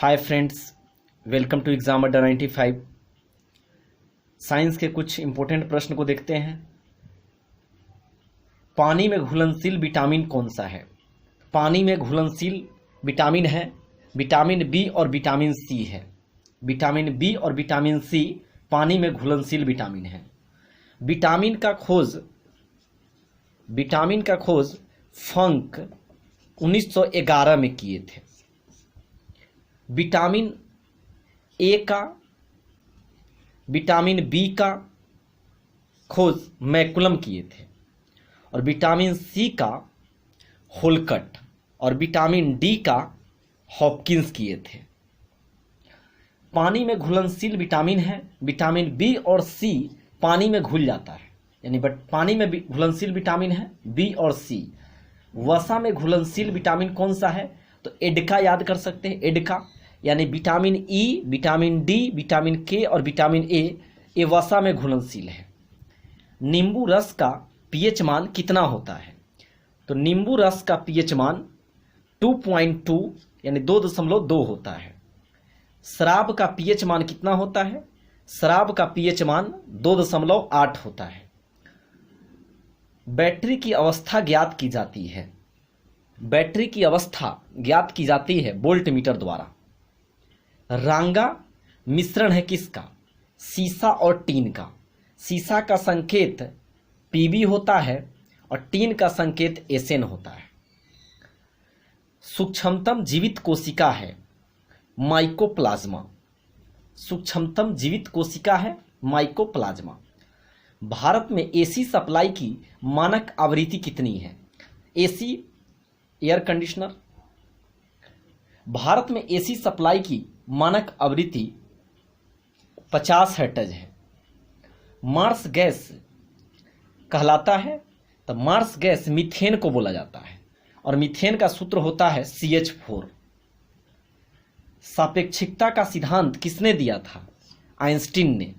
Hi friends, welcome to exam Adda 95। Science के कुछ important प्रश्न को देखते हैं। पानी में घुलनशील विटामिन कौन सा है? पानी में घुलनशील विटामिन है विटामिन बी और विटामिन सी है। विटामिन बी और विटामिन सी पानी में घुलनशील विटामिन है। विटामिन का खोज फंक 1911 में किए थे। विटामिन ए का, विटामिन बी का खोज मैकुलम किए थे और विटामिन सी का होलकट और विटामिन डी का हॉपकिंस किए थे। पानी में घुलनशील विटामिन है। विटामिन बी और सी पानी में घुल जाता है, यानी पानी में घुलनशील विटामिन है बी और सी। वसा में घुलनशील विटामिन कौन सा है? तो एडका याद कर सकते हैं। एडका यानी vitamin E, vitamin D, vitamin के और विटामिन ए, ये वसा में घुलनशील है। नींबू रस का पीएच मान कितना होता है? तो नींबू रस का पीएच मान 2.2 यानी 2.2 होता है। शराब का पीएच मान कितना होता है? शराब का पीएच मान 2.8 होता है। बैटरी की अवस्था ज्ञात की जाती है। बैटरी की अवस्था ज्ञात की जाती है वोल्ट मीटर द्वारा। रांगा मिश्रण है किसका? सीसा और टीन का। सीसा का संकेत Pb होता है और टीन का संकेत Sn होता है। सूक्ष्मतम जीवित कोशिका है माइकोप्लाज्मा। सूक्ष्मतम जीवित कोशिका है माइकोप्लाज्मा। भारत में एसी सप्लाई की मानक आवृत्ति कितनी है? AC air conditioner. भारत में एसी सप्लाई की मानक आवृत्ति 50 हर्ट्ज है। मार्स गैस कहलाता है, तो मार्स गैस मीथेन को बोला जाता है और मीथेन का सूत्र होता है CH4। सापेक्षिकता का सिद्धांत किसने दिया था? आइंस्टीन ने।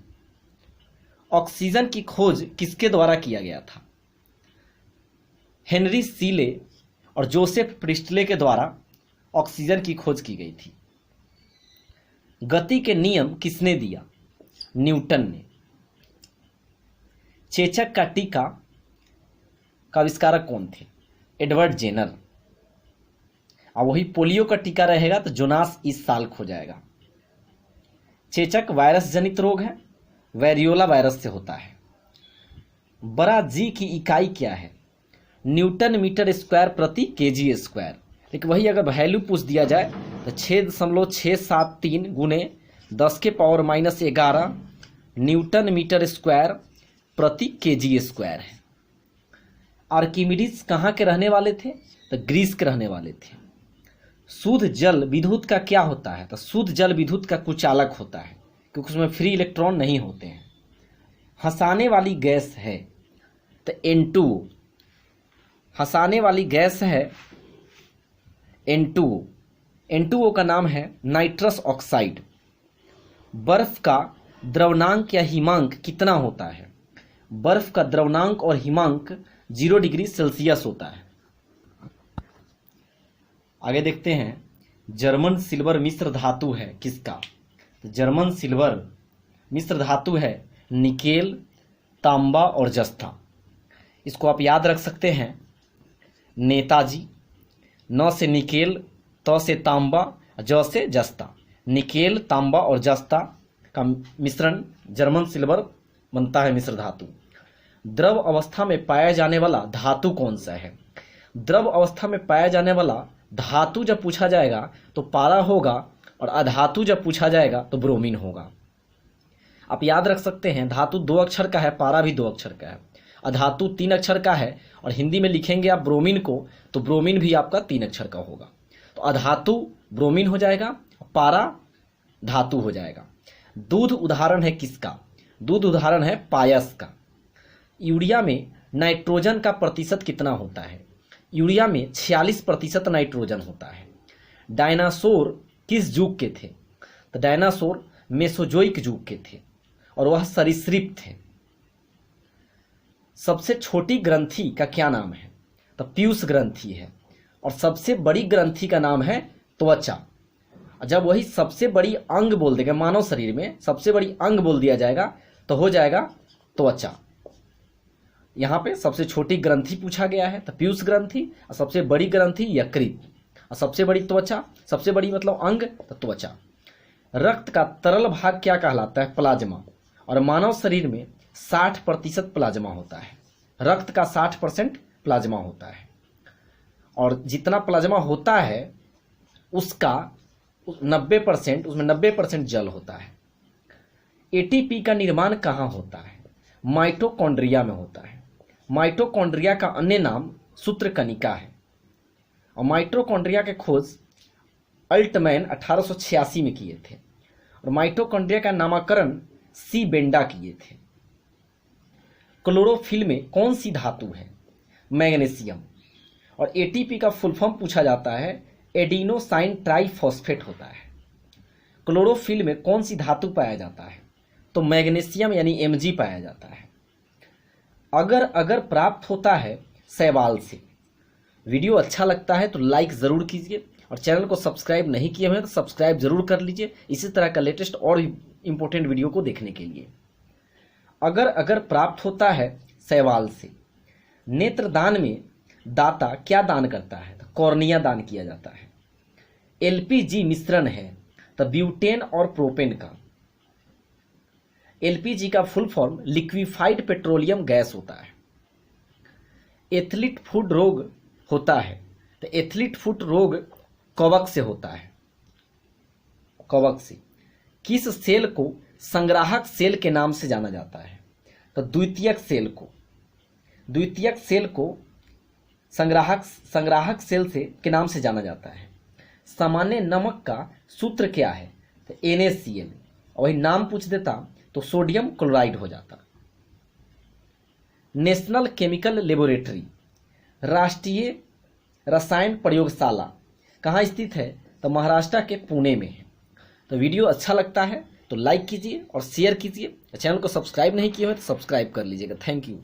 ऑक्सीजन की खोज किसके द्वारा किया गया था? हेनरी सीले और जोसेफ प्रिस्टले के द्वारा ऑक्सीजन की खोज की गई थी। गति के नियम किसने दिया? न्यूटन ने। चेचक का टीका का आविष्कारक कौन थे? Edward Jenner. और वही पोलियो का टीका रहेगा तो जोनास इस साल खो जाएगा। चेचक वायरस जनित रोग है, वेरियोला वायरस से होता है। बड़ा जी की इकाई क्या है? न्यूटन मीटर स्क्वायर प्रति केजी स्क्वायर। लेकिन वही अगर वैल्यू पूछ दिया जाए तो 6.673 गुने 10⁻⁻11 न्यूटन मीटर स्क्वायर प्रति केजी स्क्वायर है। आर्किमिडीज कहाँ के रहने वाले थे? तो ग्रीस के रहने वाले थे। शुद्ध जल विद्युत का क्या होता है? तो शुद्ध जल विद्युत का कुचालक होता है, क्योंकि उसमें फ्री इलेक्ट्रॉन नहीं होते हैं। हंसाने वाली गैस है तो N2O। हंसाने वाली गैस है N2O। N2O का नाम है नाइट्रस ऑक्साइड। बर्फ का द्रवनांक या हिमांक कितना होता है? बर्फ का द्रवनांक और हिमांक 0 डिग्री सेल्सियस होता है। आगे देखते हैं, जर्मन सिल्वर मिश्र धातु है किसका? तो जर्मन सिल्वर मिश्र धातु है निकेल, तांबा और जस्ता। इसको आप याद रख सकते हैं। नेताजी, न से निकेल, त से तांबा, ज से जस्ता। निकेल, तांबा और जस्ता का मिश्रण जर्मन सिल्वर बनता है मिश्र धातु। द्रव अवस्था में पाया जाने वाला धातु कौन सा है? द्रव अवस्था में पाया जाने वाला धातु जब पूछा जाएगा तो पारा होगा और अधातु जब पूछा जाएगा तो ब्रोमीन होगा। आप याद रख सकते हैं, धातु 2 अक्षर का है, पारा भी 2 अक्षर का है। अधातु 3 अक्षर का है और हिंदी में लिखेंगे आप ब्रोमीन को तो ब्रोमीन भी आपका 3 अक्षर का होगा। तो अधातु ब्रोमीन हो जाएगा, पारा धातु हो जाएगा। दूध उदाहरण है किसका? दूध उदाहरण है पायस का। यूरिया में नाइट्रोजन का प्रतिशत कितना होता है? यूरिया में 46% नाइट्रोजन होता है। डायनासोर किस युग के थे? तो डायनासोर मेसोजोइक युग के थे और वह सरीसृप थे। सबसे छोटी ग्रंथि का क्या नाम है? तो पीयूष ग्रंथि है। और सबसे बड़ी ग्रंथि का नाम है त्वचा। जब वही सबसे बड़ी अंग बोल देगा, मानव शरीर में सबसे बड़ी अंग बोल दिया जाएगा तो हो जाएगा त्वचा। यहाँ पे सबसे छोटी ग्रंथि पूछा गया है तो पीयूष ग्रंथि, और सबसे बड़ी ग्रंथि यकृत, और सबसे बड़ी त्वचा, सबसे बड़ी मतलब अंग तो त्वचा। रक्त का तरल भाग क्या कहलाता है? प्लाज्मा। और मानव शरीर में 60% प्लाज्मा होता है। रक्त का 60% प्लाज्मा होता है, और जितना प्लाज्मा होता है उसका 90%, उसमें 90% जल होता है। एटीपी का निर्माण कहाँ होता है? माइटोकॉन्ड्रिया में होता है। माइटोकॉन्ड्रिया का अन्य नाम सूत्रकणिका है, और माइटोकॉन्ड्रिया के खोज अल्टमैन 1886 में किए थे, और माइटोकॉन्ड्रिया का नामकरण सी बेंडा किए थे। क्लोरोफिल में कौन सी धातु है? मैग्नीशियम। और एटीपी का फुल फॉर्म पूछा जाता है, एडिनोसाइन ट्राइफॉस्फेट होता है। क्लोरोफिल में कौन सी धातु पाया जाता है? तो मैग्नीशियम यानी Mg पाया जाता है। अगर प्राप्त होता है शैवाल से। वीडियो अच्छा लगता है तो लाइक ज़रूर कीजिए, और चैनल को सब्सक्राइब नहीं किए हुए तो सब्सक्राइब जरूर कर लीजिए इसी तरह का लेटेस्ट और इम्पोर्टेंट वीडियो को देखने के लिए। अगर प्राप्त होता है शैवाल से। नेत्रदान में दाता क्या दान करता है? तो कॉर्निया दान किया जाता है। एलपीजी मिश्रण है तो ब्यूटेन और प्रोपेन का। एलपीजी का full form liquefied petroleum gas होता है। एथलीट फुट रोग होता है तो एथलीट फुट रोग कवक से होता है। कवक से। किस सेल को संग्राहक सेल के नाम से जाना जाता है? तो द्वितीयक सेल को। द्वितीयक सेल को संग्राहक सेल से के नाम से जाना जाता है। सामान्य नमक का सूत्र क्या है? तो NaCl। और वही नाम पूछ देता तो सोडियम क्लोराइड हो जाता। नेशनल केमिकल लेबोरेटरी, राष्ट्रीय रसायन प्रयोगशाला कहाँ स्थित है? तो महाराष्ट्र के पुणे में है। तो वीडियो अच्छा लगता है तो लाइक कीजिए और शेयर कीजिए। चैनल को सब्सक्राइब नहीं किए हुए तो सब्सक्राइब कर लीजिएगा। Thank you.